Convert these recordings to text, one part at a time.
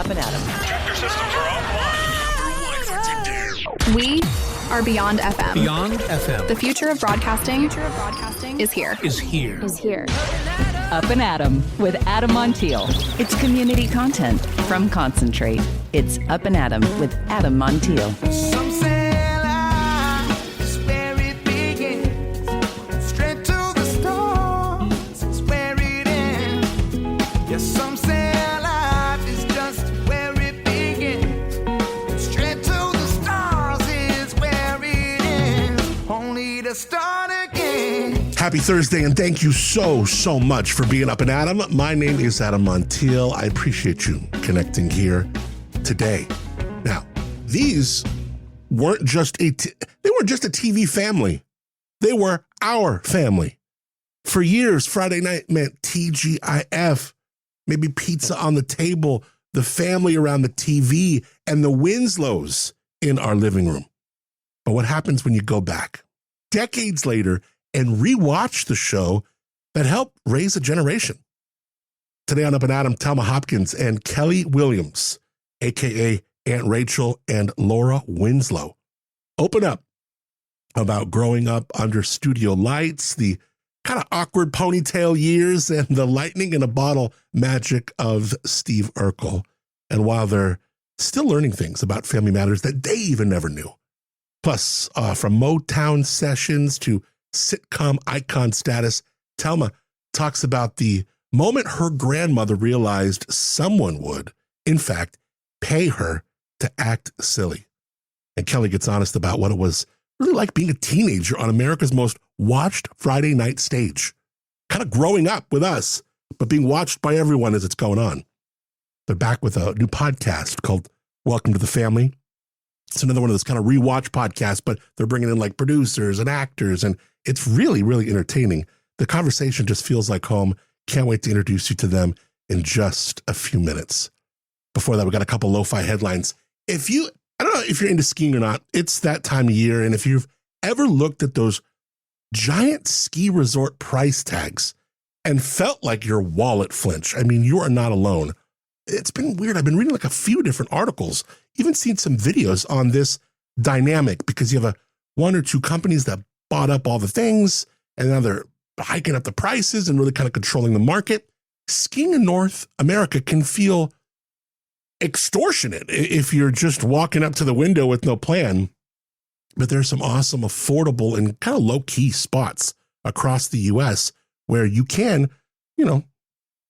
Up and Adam. Tractor systems are offline. We are Beyond FM. Beyond FM. The future of broadcasting is here. Up and Adam with Adam Montiel. It's community content from Concentrate. It's Up and Adam with Adam Montiel. Some say life is where it begins. Straight to the stars is where it ends. Yes, some say life is just where it begins. Straight to the stars is where it ends. Only to start again. Happy Thursday, and thank you so much for being Up and Adam. My name is Adam Montiel. I appreciate you connecting here today. Now, these weren't just a TV family. They were our family. For years, Friday night meant TGIF, maybe pizza on the table, the family around the TV, and the Winslows in our living room. But what happens when you go back decades later and rewatch the show that helped raise a generation? Today on Up and Adam, Telma Hopkins and Kellie Williams, a.k.a. Aunt Rachel and Laura Winslow, open up about growing up under studio lights, the kind of awkward ponytail years, and the lightning in a bottle magic of Steve Urkel. And while they're still learning things about family matters that they even never knew. Plus, from Motown sessions to sitcom icon status, Telma talks about the moment her grandmother realized someone would, in fact, pay her to act silly. And Kellie gets honest about what it was really like being a teenager on America's most watched Friday night stage. Kind of growing up with us, but being watched by everyone as it's going on. They're back with a new podcast called Welcome to the Family. It's another one of those kind of rewatch podcasts, but they're bringing in like producers and actors, and it's really, really entertaining. The conversation just feels like home. Can't wait to introduce you to them in just a few minutes. Before that, we got a couple lo-fi headlines. I don't know if you're into skiing or not, it's that time of year, and if you've ever looked at those giant ski resort price tags and felt like your wallet flinch, I mean, you are not alone. It's been weird. I've been reading like a few different articles, even seen some videos on this dynamic, because you have one or two companies that bought up all the things, and now they're hiking up the prices and really kind of controlling the market. Skiing in North America can feel extortionate if you're just walking up to the window with no plan. But there's some awesome, affordable, and kind of low-key spots across the U.S. where you can,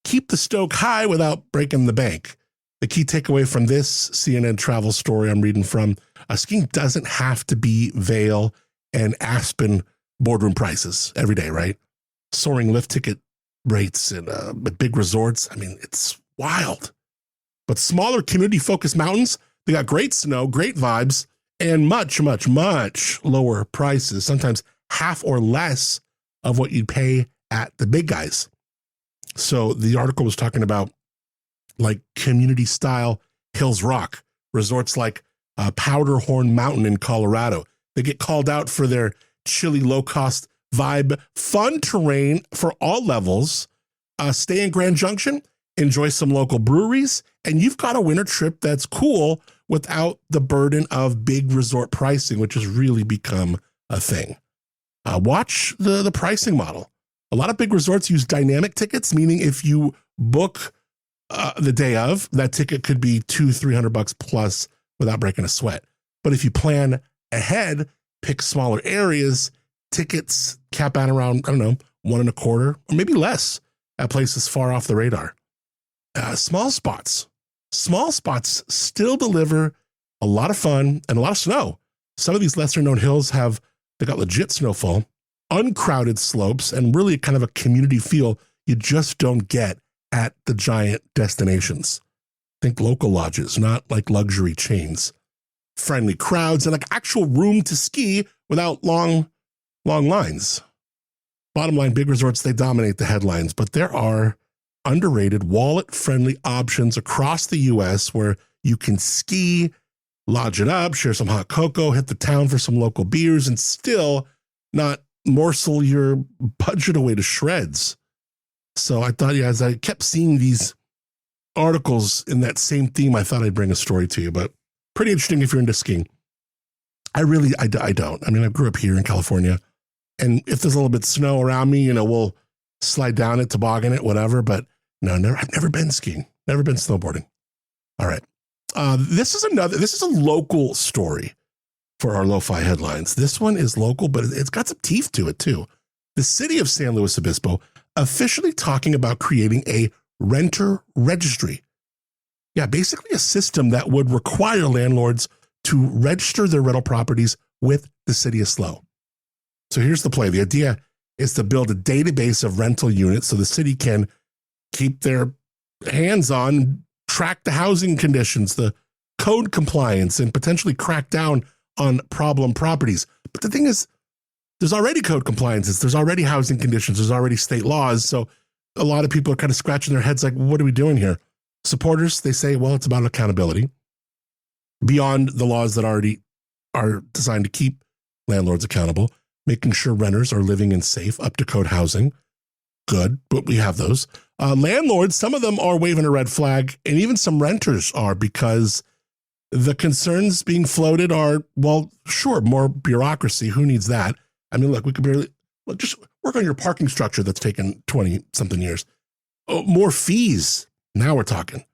keep the stoke high without breaking the bank. The key takeaway from this CNN travel story I'm reading from, skiing doesn't have to be Vail and Aspen boardroom prices every day, right? Soaring lift ticket rates at big resorts, I mean, it's wild. But smaller community-focused mountains, they got great snow, great vibes, and much, much, much lower prices, sometimes half or less of what you'd pay at the big guys. So the article was talking about like community-style Hills Rock, resorts like Powderhorn Mountain in Colorado. They get called out for their chilly, low-cost vibe, fun terrain for all levels. Stay in Grand Junction, enjoy some local breweries, and you've got a winter trip that's cool without the burden of big resort pricing, which has really become a thing. Watch the pricing model. A lot of big resorts use dynamic tickets, meaning if you book the day of, that ticket could be $200-$300 plus without breaking a sweat. But if you plan ahead, pick smaller areas, tickets cap out around, $1.25 or maybe less at places far off the radar. Small spots still deliver a lot of fun and a lot of snow. Some of these lesser known hills they got legit snowfall, uncrowded slopes, and really kind of a community feel you just don't get at the giant destinations. Think local lodges, not like luxury chains. Friendly crowds and like actual room to ski without long lines. Bottom line, big resorts, they dominate the headlines, but there are underrated wallet-friendly options across the U.S. where you can ski, lodge it up, share some hot cocoa, hit the town for some local beers, and still not morsel your budget away to shreds. So I thought, as I kept seeing these articles in that same theme, I thought I'd bring a story to you, but pretty interesting if you're into skiing. I don't. I mean, I grew up here in California, and if there's a little bit of snow around me, we'll slide down it, toboggan it, whatever. But no, I've never been skiing, never been snowboarding. All right. This is a local story for our lo-fi headlines. This one is local, but it's got some teeth to it too. The city of San Luis Obispo officially talking about creating a renter registry. Yeah, basically a system that would require landlords to register their rental properties with the city of SLO. So here's the play. The idea is to build a database of rental units so the city can keep their hands on, track the housing conditions, the code compliance, and potentially crack down on problem properties. But the thing is, there's already code compliances, there's already housing conditions, there's already state laws. So a lot of people are kind of scratching their heads like, what are we doing here? Supporters, they say, well, it's about accountability beyond the laws that already are designed to keep landlords accountable, making sure renters are living in safe, up-to-code housing. Good, but we have those. Landlords, some of them are waving a red flag, and even some renters are, because the concerns being floated are, well, sure, more bureaucracy. Who needs that? I mean, look, we could just work on your parking structure that's taken 20-something years. Oh, more fees. Now we're talking.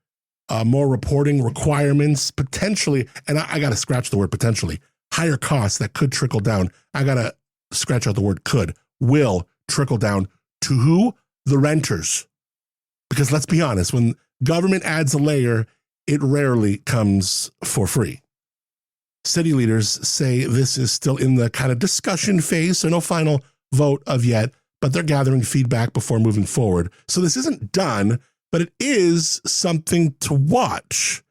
More reporting requirements, potentially, and I got to scratch the word potentially, higher costs that could trickle down. I got to scratch out the word could, will trickle down to who? The renters. Because let's be honest, when government adds a layer, it rarely comes for free. City leaders say this is still in the kind of discussion phase, so no final vote of yet, but they're gathering feedback before moving forward. So this isn't done, but it is something to watch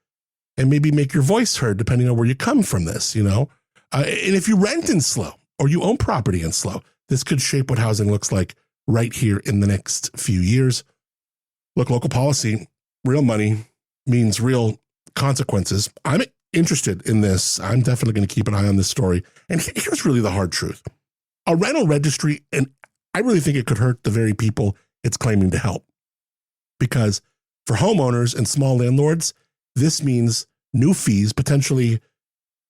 and maybe make your voice heard depending on where you come from this, And if you rent in SLO or you own property in SLO, this could shape what housing looks like right here in the next few years. Look, local policy, real money means real consequences. I'm interested in this. I'm definitely going to keep an eye on this story. And here's really the hard truth. A rental registry, and I really think it could hurt the very people it's claiming to help. Because for homeowners and small landlords, this means new fees, potentially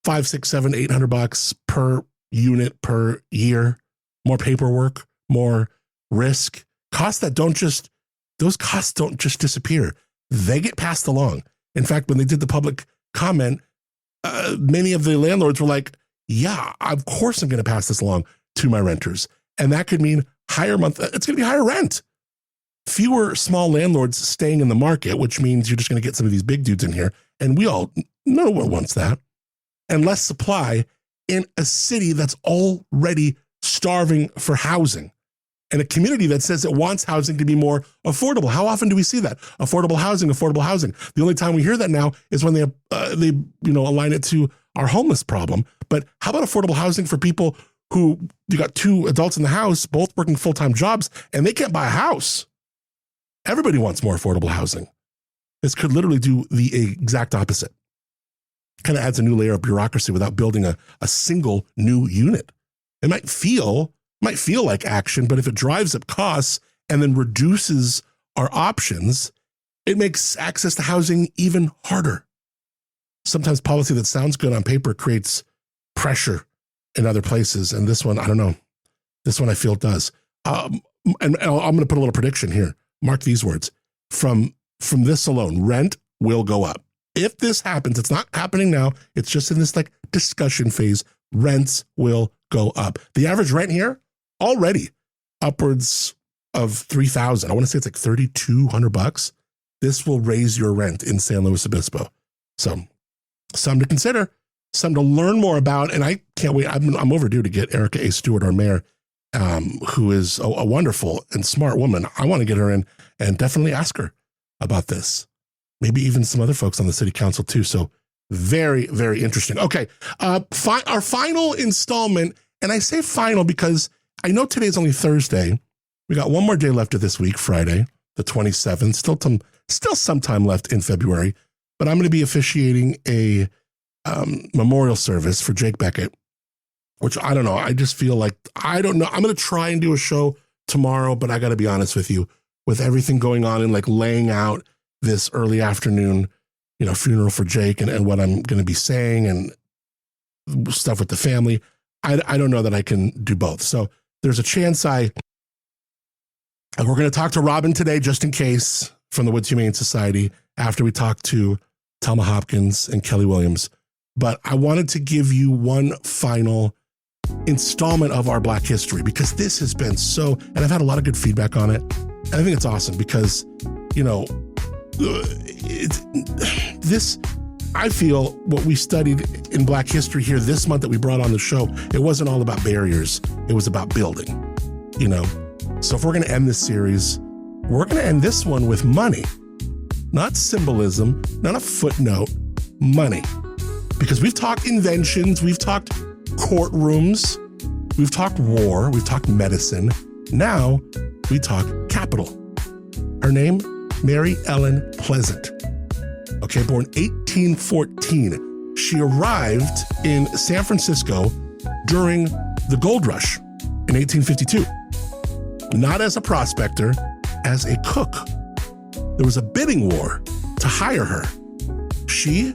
$500, $600, $700, $800 per unit per year, more paperwork, more risk, those costs don't just disappear. They get passed along. In fact, when they did the public comment, many of the landlords were like, yeah, of course I'm going to pass this along to my renters. And that could mean higher it's going to be higher rent. Fewer small landlords staying in the market, which means you're just going to get some of these big dudes in here. And no one wants that. And less supply in a city that's already starving for housing. And a community that says it wants housing to be more affordable. How often do we see that? Affordable housing, affordable housing. The only time we hear that now is when they align it to our homeless problem. But how about affordable housing for people who, you got two adults in the house, both working full-time jobs, and they can't buy a house? Everybody wants more affordable housing. This could literally do the exact opposite. Kind of adds a new layer of bureaucracy without building a single new unit. It might feel like action, but if it drives up costs and then reduces our options, it makes access to housing even harder. Sometimes policy that sounds good on paper creates pressure in other places. And this one, I don't know. This one I feel does. And I'm going to put a little prediction here. Mark these words. From this alone, rent will go up. If this happens, it's not happening now. It's just in this discussion phase. Rents will go up. The average rent here already upwards of $3,000. I want to say it's like $3,200. This will raise your rent in San Luis Obispo. So something to consider, something to learn more about. And I can't wait. I'm overdue to get Erica A. Stewart, our mayor, who is a wonderful and smart woman. I want to get her in and definitely ask her about this. Maybe even some other folks on the city council too. So very, very interesting. Okay. Our final installment, and I say final because I know today's only Thursday. We got one more day left of this week, Friday, the 27th, still some time left in February, but I'm going to be officiating a memorial service for Jake Beckett, which I don't know. I just feel like, I don't know. I'm going to try and do a show tomorrow, but I got to be honest with you, with everything going on and laying out this early afternoon, funeral for Jake and what I'm going to be saying and stuff with the family. I don't know that I can do both. So there's a chance we're going to talk to Robin today, just in case, from the Woods Humane Society, after we talk to Telma Hopkins and Kellie Williams. But I wanted to give you one final installment of our Black history, because this has been and I've had a lot of good feedback on it. And I think it's awesome because, I feel what we studied in Black history here this month that we brought on the show, it wasn't all about barriers. It was about building, So if we're going to end this series, we're going to end this one with money, not symbolism, not a footnote, money. Because we've talked inventions, we've talked courtrooms, we've talked war, we've talked medicine. Now we talk capital. Her name, Mary Ellen Pleasant. Okay, born 1814. She arrived in San Francisco during the gold rush in 1852. Not as a prospector, as a cook. There was a bidding war to hire her. She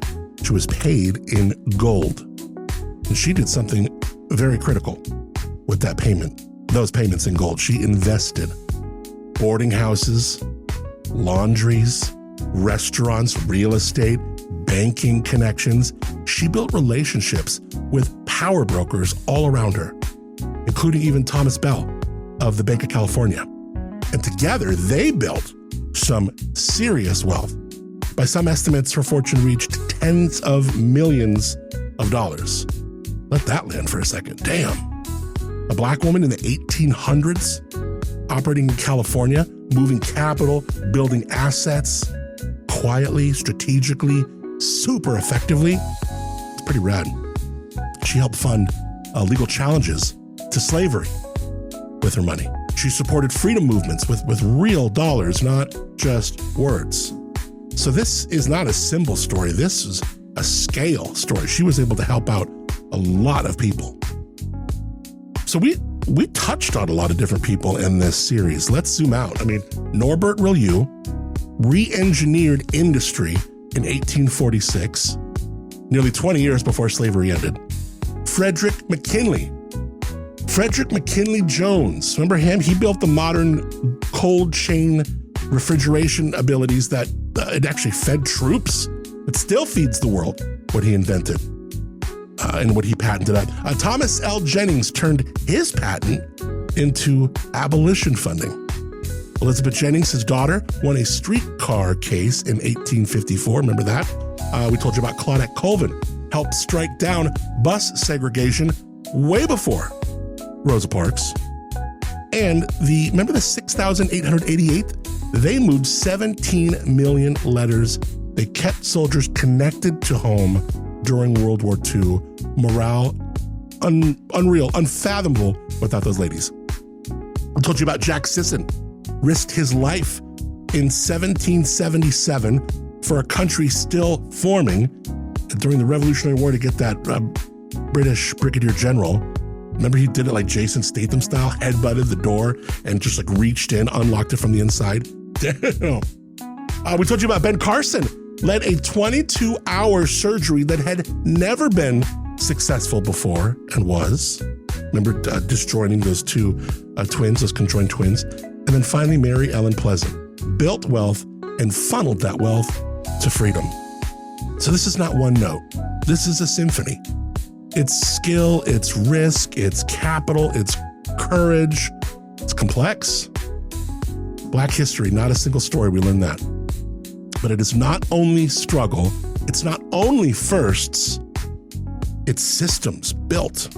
was paid in gold. And she did something very critical with that payment, those payments in gold. She invested boarding houses, laundries, restaurants, real estate, banking connections. She built relationships with power brokers all around her, including even Thomas Bell of the Bank of California. And together they built some serious wealth. By some estimates, her fortune reached tens of millions of dollars. Let that land for a second. Damn. A Black woman in the 1800s, operating in California, moving capital, building assets, quietly, strategically, super effectively. It's pretty rad. She helped fund legal challenges to slavery with her money. She supported freedom movements with real dollars, not just words. So this is not a symbol story. This is a scale story. She was able to help out a lot of people. So we touched on a lot of different people in this series. Let's zoom out. I mean, Norbert Rillieux re-engineered industry in 1846, nearly 20 years before slavery ended. Frederick McKinley Jones, remember him? He built the modern cold chain refrigeration abilities that it actually fed troops. It still feeds the world what he invented and what he patented out. Thomas L. Jennings turned his patent into abolition funding. Elizabeth Jennings, his daughter, won a streetcar case in 1854. Remember that? We told you about Claudette Colvin, helped strike down bus segregation way before Rosa Parks. And remember the 6,888? They moved 17 million letters. They kept soldiers connected to home during World War II. Morale, unreal, unfathomable without those ladies. I told you about Jack Sisson, risked his life in 1777 for a country still forming during the Revolutionary War to get that British brigadier general. Remember, he did it like Jason Statham style, headbutted the door and just like reached in, unlocked it from the inside. Damn. We told you about Ben Carson, led a 22-hour surgery that had never been successful before and was. Remember, disjoining those two twins, those conjoined twins. And then finally, Mary Ellen Pleasant built wealth and funneled that wealth to freedom. So this is not one note. This is a symphony. It's skill, it's risk, it's capital, it's courage, it's complex. Black history, not a single story, we learned that. But it is not only struggle, it's not only firsts, it's systems built,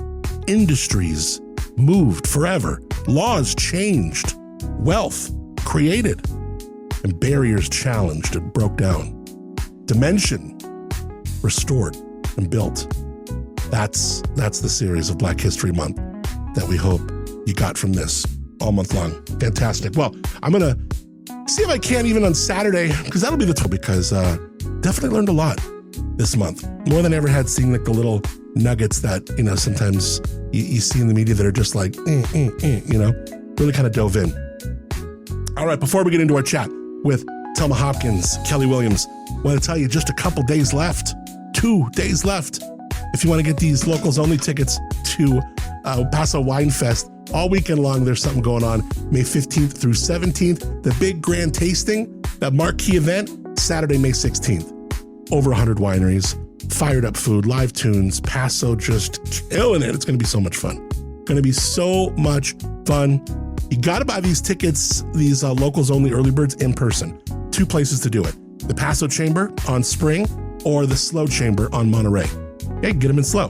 industries moved forever, laws changed, wealth created, and barriers challenged and broke down, dimension restored and built. That's the series of Black History Month that we hope you got from this all month long. Fantastic. Well, I'm going to see if I can even on Saturday, because that'll be the time, because definitely learned a lot this month. More than I ever had, seeing like the little nuggets that, sometimes you see in the media that are just like, really kind of dove in. All right, before we get into our chat with Telma Hopkins, Kellie Williams. I want to tell you just a couple days left. 2 days left. If you want to get these locals only tickets to Paso Wine Fest, all weekend long, there's something going on. May 15th through 17th. The big grand tasting, that marquee event, Saturday, May 16th. Over 100 wineries, fired up food, live tunes, Paso just killing it. It's going to be so much fun. Going to be so much fun. You got to buy these tickets, these locals only early birds in person. 2 places to do it. The Paso Chamber on Spring or the Slow Chamber on Monterey. Hey, get them in slow.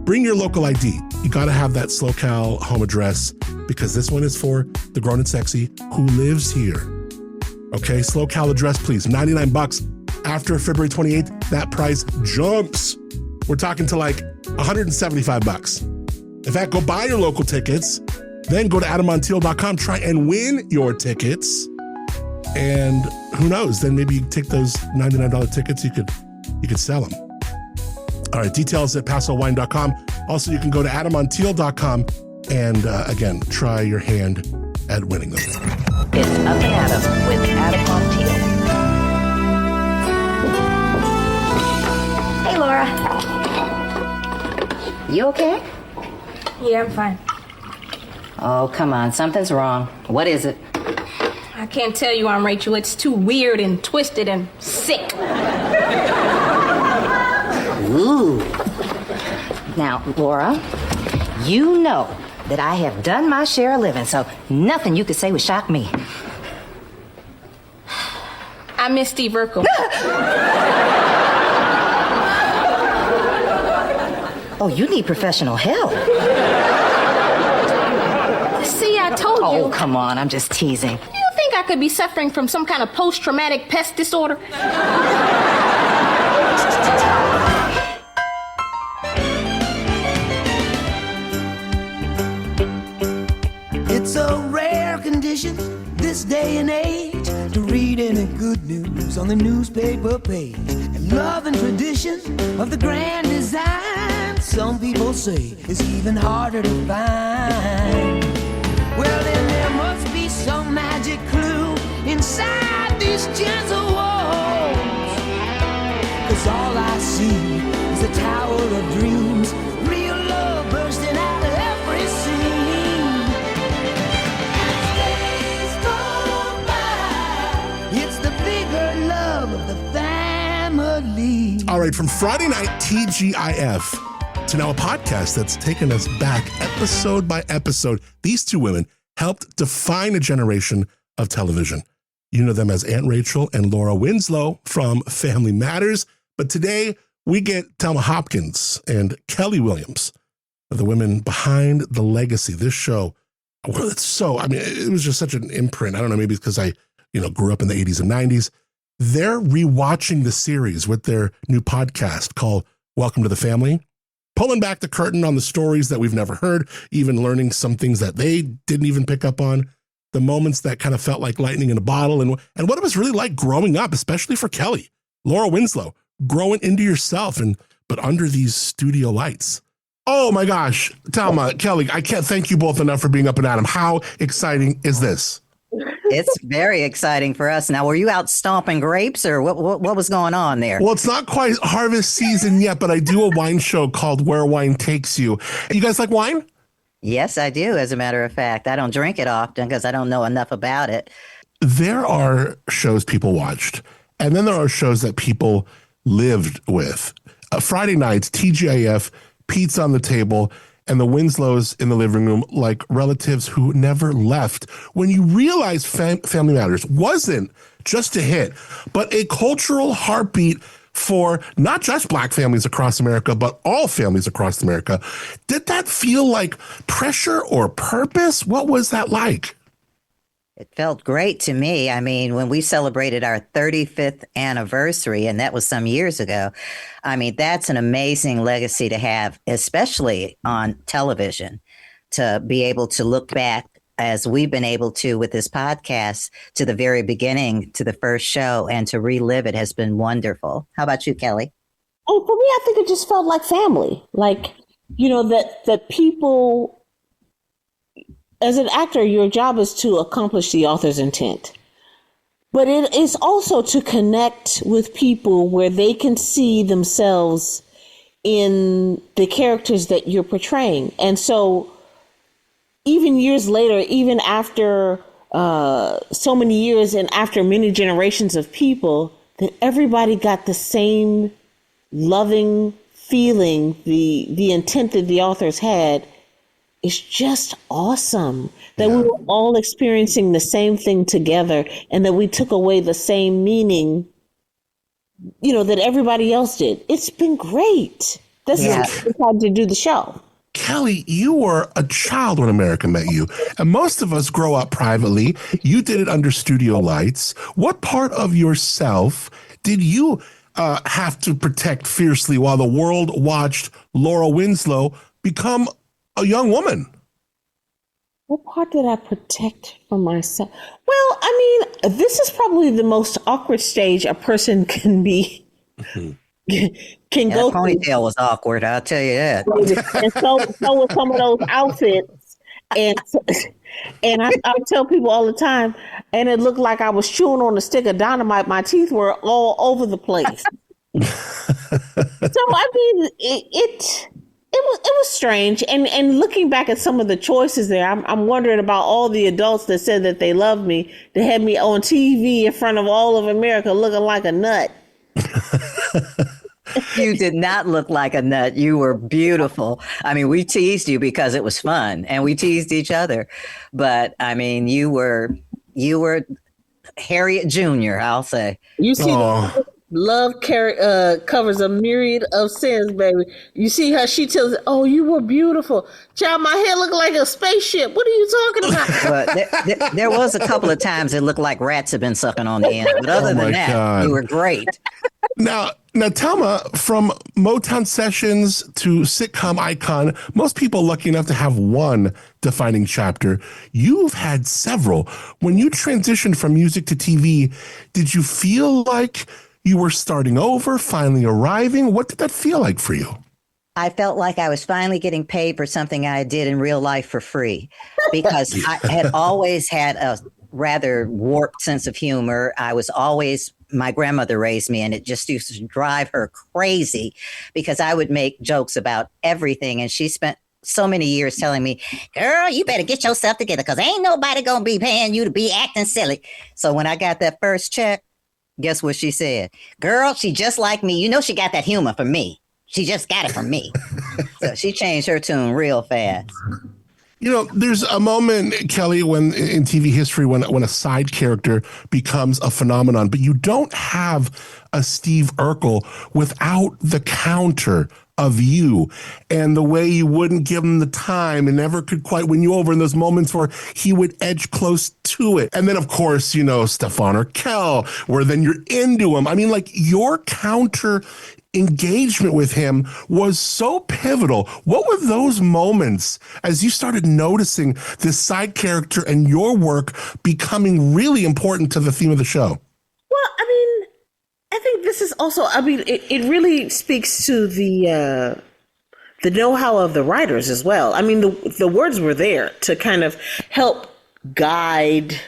Bring your local ID. You got to have that SoCal home address because this one is for the grown and sexy who lives here. Okay, SoCal address, please. $99. After February 28th, that price jumps. We're talking to like $175. In fact, go buy your local tickets, then go to adammontiel.com, try and win your tickets. And who knows, then maybe you take those $99 tickets, you could sell them. All right, details at pasowine.com. Also, you can go to adammontiel.com and again, try your hand at winning them. It's Up and Adam with Adam Montiel. Hey, Laura. You okay? Yeah, I'm fine. Oh, come on. Something's wrong. What is it? I can't tell you, Aunt Rachel. It's too weird and twisted and sick. Ooh. Now, Laura, you know that I have done my share of living, so nothing you could say would shock me. I miss Steve Urkel. Oh, you need professional help. See, I told you. Oh, come on. I'm just teasing. You think I could be suffering from some kind of post-traumatic pest disorder? It's a rare condition this day and age to read any good news on the newspaper page. And love and tradition of the grand design, some people say it's even harder to find. Well, then there must be some magic clue inside these gentle walls. 'Cause all I see is a tower of dreams, real love bursting out of every scene. Days go by, it's the bigger love of the family. All right, from Friday night TGIF to now a podcast that's taken us back episode by episode. These 2 women helped define a generation of television. You know them as Aunt Rachel and Laura Winslow from Family Matters. But today we get Telma Hopkins and Kellie Williams, the women behind the legacy. This show, well, it was just such an imprint. I don't know, maybe it's because I, grew up in the 80s and 90s. They're rewatching the series with their new podcast called Welcome to the Family, pulling back the curtain on the stories that we've never heard, even learning some things that they didn't even pick up on, the moments that kind of felt like lightning in a bottle, and what it was really like growing up, especially for Kellie, Laura Winslow, growing into yourself, but under these studio lights. Oh my gosh, Telma, Kellie, I can't thank you both enough for being Up and Adam. How exciting is this? It's very exciting for us. Now, were you out stomping grapes or what was going on there? Well, it's not quite harvest season yet, but I do a wine show called Where Wine Takes You. You guys like wine? Yes, I do, as a matter of fact. I don't drink it often because I don't know enough about it. There are shows people watched, and then there are shows that people lived with. Friday nights, TGIF, pizza on the table, and the Winslows in the living room like relatives who never left. When you realize Family Matters wasn't just a hit, but a cultural heartbeat for not just Black families across America, but all families across America, did that feel like pressure or purpose? What was that like? It felt great to me. I mean, when we celebrated our 35th anniversary, and that was some years ago, I mean, that's an amazing legacy to have, especially on television, to be able to look back as we've been able to with this podcast to the very beginning, to the first show, and to relive it has been wonderful. How about you, Kellie? Oh, for me, I think it just felt like family. Like, that people... As an actor, your job is to accomplish the author's intent. But it is also to connect with people where they can see themselves in the characters that you're portraying. And so even years later, even after so many years and after many generations of people, that everybody got the same loving feeling, the intent that the authors had, is just awesome. That we were all experiencing the same thing together, and that we took away the same meaning, that everybody else did. It's been great. That's why we decided to do the show. Kellie, you were a child when America Met You, and most of us grow up privately. You did it under studio lights. What part of yourself did you have to protect fiercely while the world watched Laura Winslow become a young woman? What part did I protect from myself? Well, I mean, this is probably the most awkward stage a person can be. Can go through. Ponytail was awkward, I'll tell you that. And so was some of those outfits. And I tell people all the time, and it looked like I was chewing on a stick of dynamite. My teeth were all over the place. So I mean, it was strange. And looking back at some of the choices there, I'm wondering about all the adults that said that they loved me, that had me on TV in front of all of America looking like a nut. You did not look like a nut. You were beautiful. I mean, we teased you because it was fun, and we teased each other. But I mean, you were Harriet Jr., I'll say. You see, love covers a myriad of sins, baby. You see how she tells, "Oh, you were beautiful, child. My hair looked like a spaceship. What are you talking about?" But there was a couple of times it looked like rats had been sucking on the end. But other than that, God. You were great. Now, Telma, from Motown Sessions to sitcom icon, most people lucky enough to have one defining chapter. You've had several. When you transitioned from music to TV, did you feel like you were starting over, finally arriving? What did that feel like for you? I felt like I was finally getting paid for something I did in real life for free, because I had always had a rather warped sense of humor. My grandmother raised me, and it just used to drive her crazy because I would make jokes about everything. And she spent so many years telling me, "Girl, you better get yourself together because ain't nobody going to be paying you to be acting silly." So when I got that first check, guess what she said? "Girl, she just like me. You know, she got that humor from me. She just got it from me." So she changed her tune real fast. There's a moment, Kellie, when in TV history when a side character becomes a phenomenon, but you don't have a Steve Urkel without the counter of you and the way you wouldn't give him the time and never could quite win you over in those moments where he would edge close to it. And then, of course, Stefan Urkel, where then you're into him. I mean, like, your counter engagement with him was so pivotal. What were those moments as you started noticing this side character and your work becoming really important to the theme of the show? Well, I mean, I think this is also, it really speaks to the know-how of the writers as well. I mean, the words were there to kind of help guide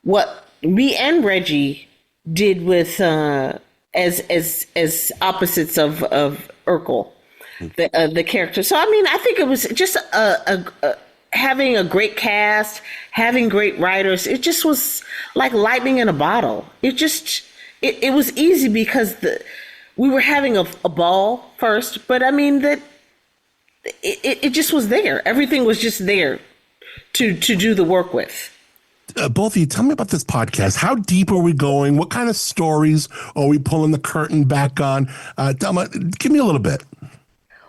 what me and Reggie did with as opposites of Urkel, the character. So I mean, I think it was just having a great cast, having great writers. It just was like lightning in a bottle. It was easy because we were having a ball first, but I mean that it just was there. Everything was just there to do the work with. Both of you, tell me about this podcast. How deep are we going? What kind of stories are we pulling the curtain back on? Telma, give me a little bit.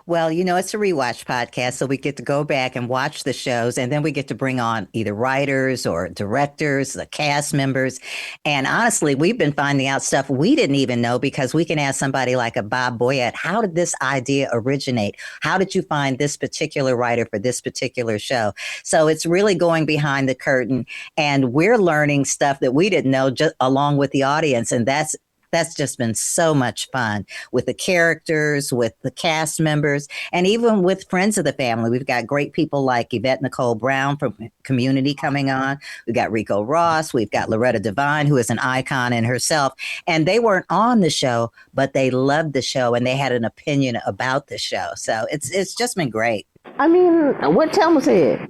Well, it's a rewatch podcast, so we get to go back and watch the shows, and then we get to bring on either writers or directors, the cast members. And honestly, we've been finding out stuff we didn't even know, because we can ask somebody like a Bob Boyett, how did this idea originate? How did you find this particular writer for this particular show? So it's really going behind the curtain, and we're learning stuff that we didn't know just along with the audience, and that's that's just been so much fun with the characters, with the cast members, and even with friends of the family. We've got great people like Yvette Nicole Brown from Community coming on. We've got Rico Ross. We've got Loretta Devine, who is an icon in herself. And they weren't on the show, but they loved the show and they had an opinion about the show. So it's just been great. I mean, what Telma said.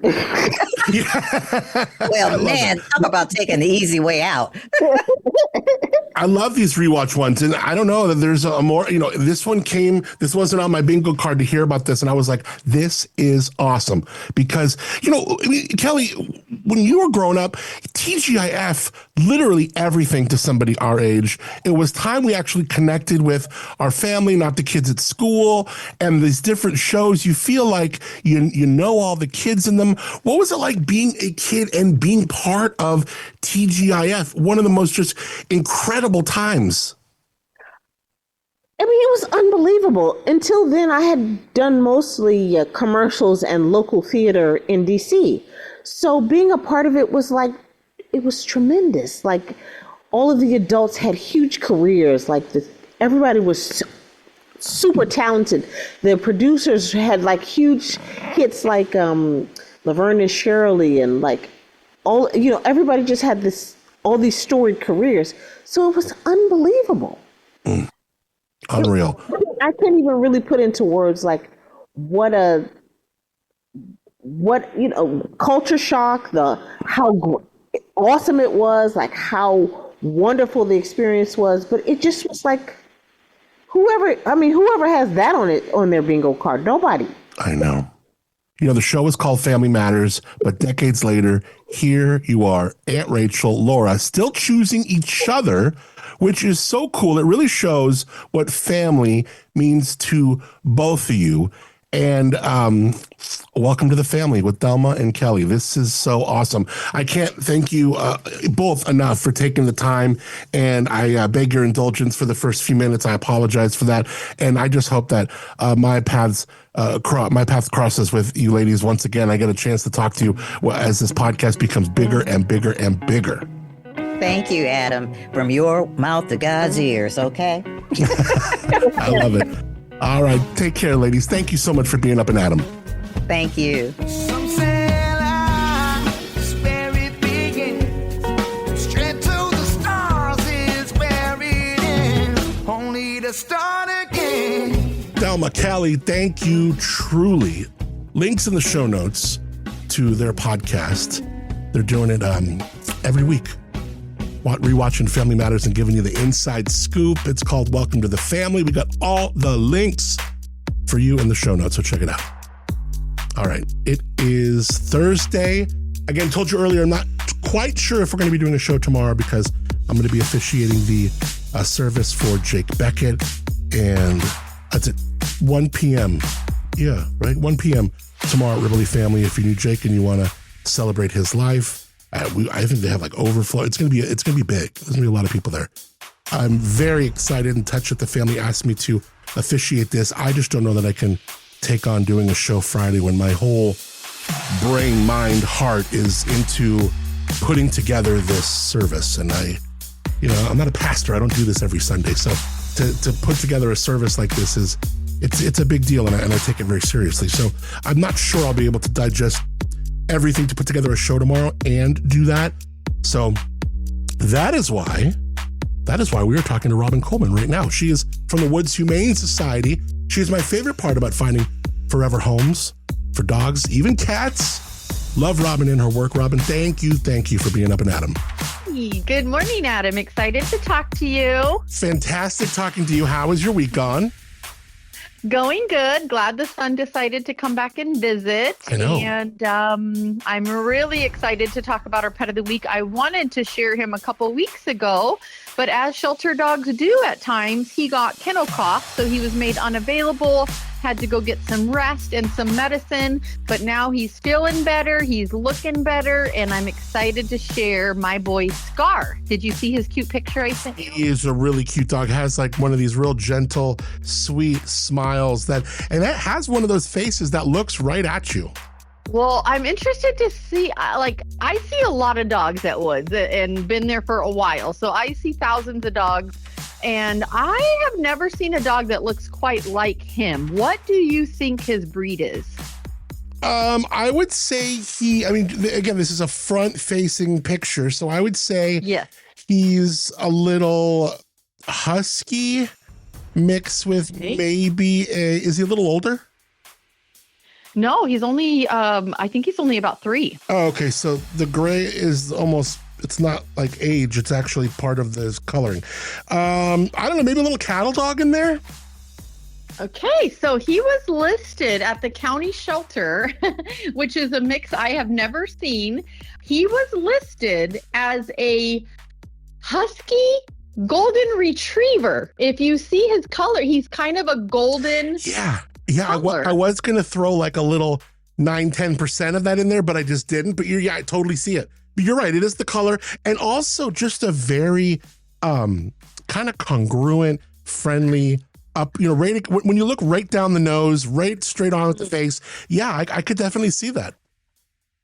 Well, man, talk about taking the easy way out. I love these rewatch ones. And I don't know that there's a more, this wasn't on my bingo card to hear about this. And I was like, this is awesome. Because, Kellie, when you were growing up, TGIF, literally everything to somebody our age. It was time we actually connected with our family, not the kids at school. And these different shows, you feel like you know all the kids in them. What was it like being a kid and being part of TGIF? One of the most just incredible times. I mean, it was unbelievable. Until then, I had done mostly commercials and local theater in DC. So being a part of it was it was tremendous. Like, all of the adults had huge careers. Everybody was super talented. The producers had huge hits like Laverne and Shirley and everybody just had all these storied careers. So it was unbelievable. Unreal. I couldn't even really put into words what culture shock, how awesome it was, how wonderful the experience was. But it just was whoever has that on their bingo card? Nobody. I know. The show is called Family Matters, but decades later, here you are, Aunt Rachel, Laura, still choosing each other, which is so cool. It really shows what family means to both of you. And welcome to the family with Telma and Kellie. This is so awesome. I can't thank you both enough for taking the time. And I beg your indulgence for the first few minutes. I apologize for that. And I just hope that my path crosses with you ladies once again. I get a chance to talk to you as this podcast becomes bigger and bigger and bigger. Thank you, Adam. From your mouth to God's ears, okay? I love it. All right. Take care, ladies. Thank you so much for being Up and Adam. Thank you. Some say life's where it begins. Straight to the stars is where it ends. Only to start again. Telma, Kellie, thank you truly. Links in the show notes to their podcast. They're doing it every week. Rewatching Family Matters and giving you the inside scoop. It's called Welcome to the Family. We got all the links for you in the show notes, so check it out. All right. It is Thursday. Again, told you earlier, I'm not quite sure if we're going to be doing a show tomorrow because I'm going to be officiating the service for Jake Beckett. And that's at 1 p.m. Yeah, right? 1 p.m. tomorrow at Rivoli Family. If you knew Jake and you want to celebrate his life, I think they have overflow. It's gonna be big. There's gonna be a lot of people there. I'm very excited and touched that the family asked me to officiate this. I just don't know that I can take on doing a show Friday when my whole brain, mind, heart is into putting together this service. And I'm not a pastor. I don't do this every Sunday. So to put together a service like this it's a big deal, and I take it very seriously. So I'm not sure I'll be able to digest everything to put together a show tomorrow and do that. So that is why we are talking to Robin Coleman right now. She is from the Woods Humane Society. She is my favorite part about finding forever homes for dogs, even cats. Love Robin and her work. Robin, thank you for being Up and Adam. Good morning, Adam. Excited to talk to you. Fantastic talking to you. How is your week gone? Going good. Glad the son decided to come back and visit. I know. And I'm really excited to talk about our pet of the week. I wanted to share him a couple weeks ago, but as shelter dogs do at times, he got kennel cough, so he was made unavailable, had to go get some rest and some medicine, but now he's feeling better, he's looking better, and I'm excited to share my boy Scar. Did you see his cute picture I sent you? He is a really cute dog. Has one of these real gentle, sweet smiles and that has one of those faces that looks right at you. Well, I'm interested to see, I see a lot of dogs at Woods and been there for a while. So I see thousands of dogs And I have never seen a dog that looks quite like him. What do you think his breed is? I would say again, this is a front-facing picture, so I would say he's a little husky mixed with is he a little older? No, he's only, I think he's only about 3. Oh, okay. So the gray is almost, it's not like age. It's actually part of this coloring. I don't know, maybe a little cattle dog in there? Okay, so he was listed at the county shelter, which is a mix I have never seen. He was listed as a husky golden retriever. If you see his color, he's kind of a golden. Yeah. I was going to throw like a little 9-10% of that in there, but I just didn't. But I totally see it. But you're right. It is the color. And also just a very kind of congruent, friendly, when you look right down the nose, right straight on at the face. Yeah, I could definitely see that.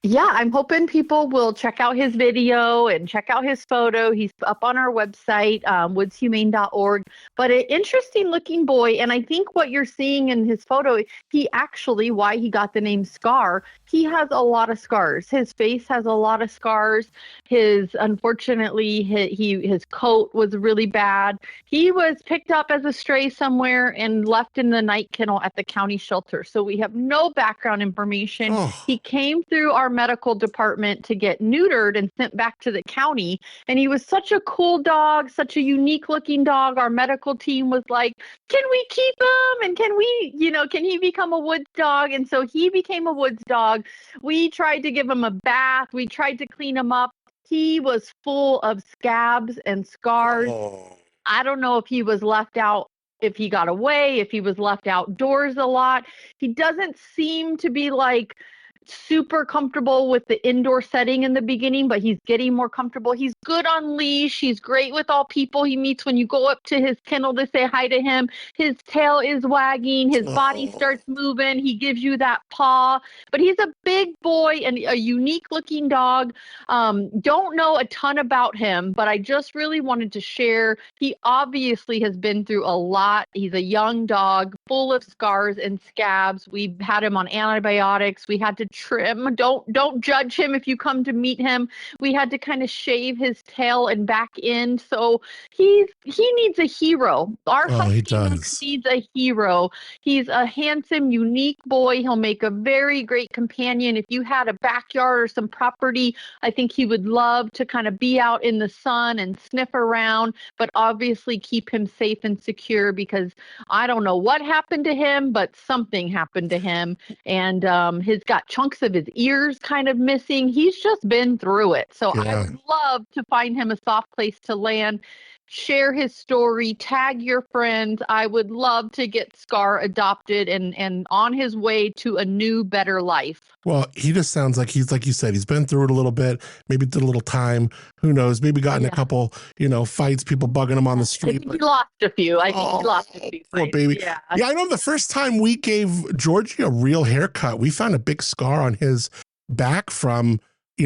Yeah, I'm hoping people will check out his video and check out his photo. He's up on our website, woodshumane.org. But an interesting looking boy. And I think what you're seeing in his photo, why he got the name Scar, he has a lot of scars. His face has a lot of scars. Unfortunately, his coat was really bad. He was picked up as a stray somewhere and left in the night kennel at the county shelter. So we have no background information. He came through our medical department to get neutered and sent back to the county. And he was such a cool dog, such a unique looking dog. Our medical team was like, can we keep him? And can he become a woods dog? And so he became a woods dog. We tried to give him a bath. We tried to clean him up. He was full of scabs and scars. I don't know if he was left out, if he got away, if he was left outdoors a lot. He doesn't seem to be like super comfortable with the indoor setting in the beginning, but he's getting more comfortable. He's good on leash. He's great with all people he meets. When you go up to his kennel to say hi to him, his tail is wagging, his body starts moving, he gives you that paw. But he's a big boy and a unique looking dog. Don't know a ton about him, but I just really wanted to share. He obviously has been through a lot. He's a young dog full of scars and scabs. We had him on antibiotics. We had to trim. Don't judge him if you come to meet him. We had to kind of shave his tail and back end. So he needs a hero. Our husky needs a hero. He's a handsome, unique boy. He'll make a very great companion. If you had a backyard or some property, I think he would love to kind of be out in the sun and sniff around, but obviously keep him safe and secure, because I don't know what happened to him, but something happened to him. And he's got chunks of his ears kind of missing. He's just been through it. So I would love to find him a soft place to land, share his story, tag your friends. I would love to get Scar adopted and on his way to a new, better life. Well, he just sounds like he's, like you said, he's been through it a little bit, maybe did a little time. Who knows? Maybe gotten a couple, fights, people bugging him on the street. I think he lost a few. I think he lost a few. Poor baby. Yeah, I know the first time we gave Georgie a real haircut, we found a big scar on his back from,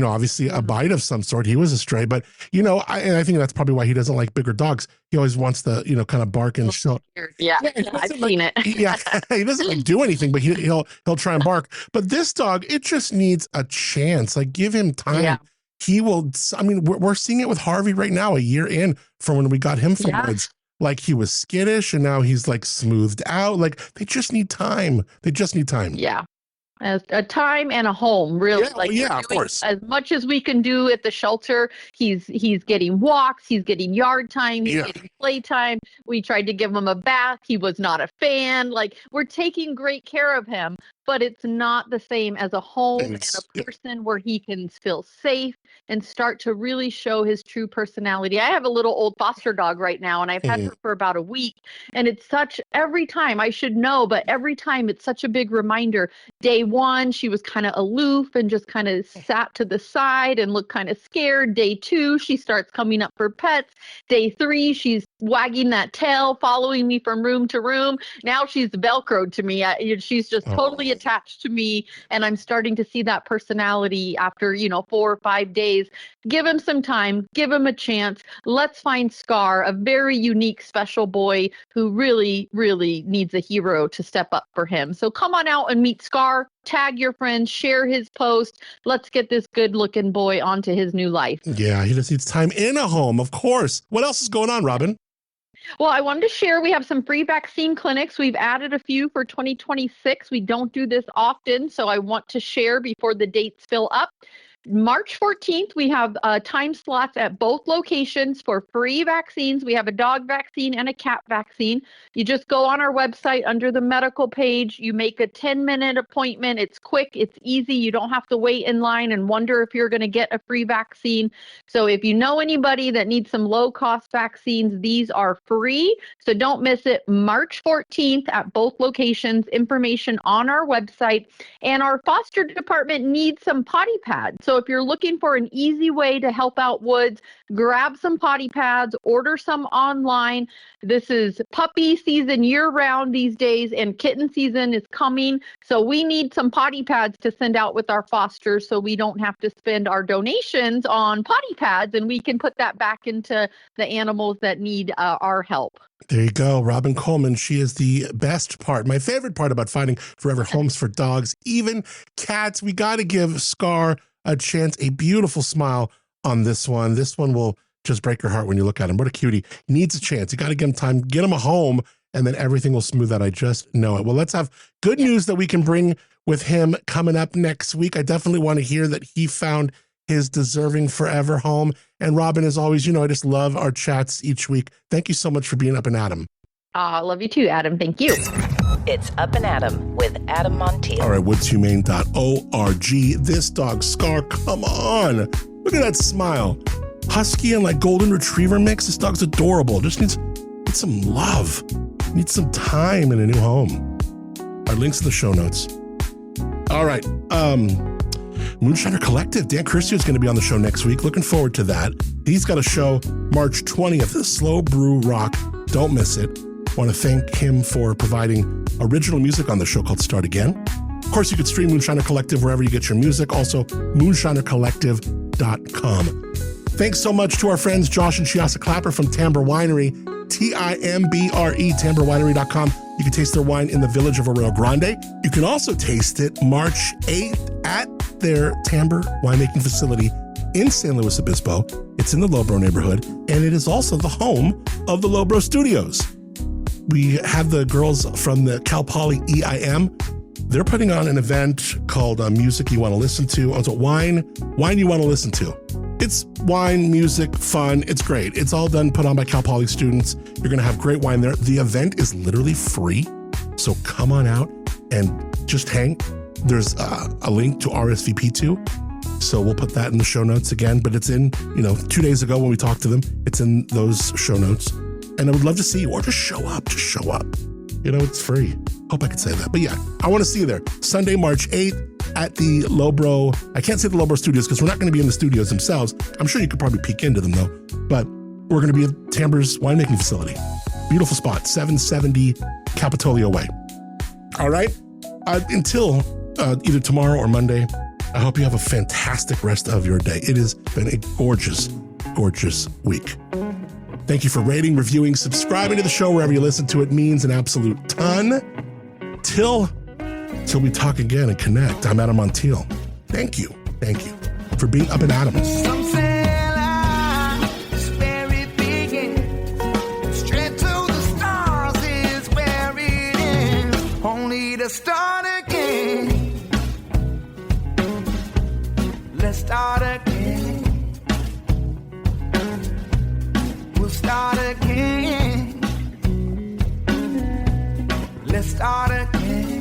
obviously a bite of some sort. He was a stray, but, I think that's probably why he doesn't like bigger dogs. He always wants to, kind of bark and show. Yeah, I've seen it. Yeah, he doesn't do anything, but he'll try and bark. But this dog, it just needs a chance. Like, give him time. Yeah. He will. I mean, we're seeing it with Harvey right now, a year in from when we got him from Woods. Like, he was skittish and now he's like smoothed out. Like, they just need time. Yeah. A time and a home, really. Of course. As much as we can do at the shelter. He's getting walks, he's getting yard time, he's getting playtime. We tried to give him a bath. He was not a fan. Like, we're taking great care of him, but it's not the same as a home and a person where he can feel safe and start to really show his true personality. I have a little old foster dog right now, and I've had her for about a week, and it's every time, I should know, but every time it's such a big reminder. Day one, she was kind of aloof and just kind of sat to the side and looked kind of scared. Day two, she starts coming up for pets. Day three, she's wagging that tail, following me from room to room. Now she's Velcroed to me. She's just totally attached to me, and I'm starting to see that personality after, 4 or 5 days. Give him some time, give him a chance. Let's find Scar, a very unique, special boy who really, really needs a hero to step up for him. So come on out and meet Scar, tag your friends, share his post. Let's get this good looking boy onto his new life. Yeah, he just needs time in a home, of course. What else is going on, Robin? Well, I wanted to share, we have some free vaccine clinics. We've added a few for 2026. We don't do this often, so I want to share before the dates fill up. March 14th, we have time slots at both locations for free vaccines. We have a dog vaccine and a cat vaccine. You just go on our website under the medical page. You make a 10-minute appointment. It's quick. It's easy. You don't have to wait in line and wonder if you're going to get a free vaccine. So if you know anybody that needs some low-cost vaccines, these are free. So don't miss it. March 14th at both locations. Information on our website. And our foster department needs some potty pads. So if you're looking for an easy way to help out Woods, grab some potty pads, order some online. This is puppy season year-round these days, and kitten season is coming. So we need some potty pads to send out with our fosters so we don't have to spend our donations on potty pads, and we can put that back into the animals that need our help. There you go. Robin Coleman. She is the best part. My favorite part about finding forever homes for dogs, even cats. We got to give Scar a chance, a beautiful smile on this one. This one will just break your heart when you look at him. What a cutie. He needs a chance. You got to give him time, get him a home, and then everything will smooth out. I just know it. Well, let's have good news that we can bring with him coming up next week. I definitely want to hear that he found his deserving forever home. And Robin, as always, I just love our chats each week. Thank you so much for being Up and Adam. I love you too, Adam. Thank you. It's Up and Adam with Adam Montiel. All right, woodshumane.org. This dog, Scar, come on. Look at that smile. Husky and golden retriever mix. This dog's adorable. Just needs some love. Needs some time in a new home. Our links in the show notes. All right. Moonshiner Collective. Dan Curcio is going to be on the show next week. Looking forward to that. He's got a show March 20th, the Slow Brew Rock. Don't miss it. Want to thank him for providing original music on the show called Start Again. Of course, you could stream Moonshiner Collective wherever you get your music. Also, moonshinercollective.com. Thanks so much to our friends Josh and Chiasa Clapper from Timbre Winery, Timbre, TimbreWinery.com. You can taste their wine in the village of Arroyo Grande. You can also taste it March 8th at their Timbre winemaking facility in San Luis Obispo. It's in the Lobro neighborhood, and it is also the home of the Lobro Studios. We have the girls from the Cal Poly EIM. They're putting on an event called Music You Want to Listen To. Also, Wine You Want to Listen To. It's wine, music, fun. It's great. It's all put on by Cal Poly students. You're going to have great wine there. The event is literally free. So come on out and just hang. There's a link to RSVP too. So we'll put that in the show notes again. But it's in, 2 days ago when we talked to them, it's in those show notes. And I would love to see you, or just show up. Just show up. It's free. Hope I could say that. But yeah, I want to see you there. Sunday, March 8th at the Lobro. I can't say the Lobro Studios because we're not going to be in the studios themselves. I'm sure you could probably peek into them though. But we're going to be at Timbre's winemaking facility. Beautiful spot, 770 Capitolio Way. All right. Until either tomorrow or Monday, I hope you have a fantastic rest of your day. It has been a gorgeous, gorgeous week. Thank you for rating, reviewing, subscribing to the show wherever you listen to it. Means an absolute ton. Till we talk again and connect, I'm Adam Montiel. Thank you for being Up and Adam. Some say life's where it begins. Straight to the stars is where it ends. Only to start again. Let's start again. We'll start again. Let's start again.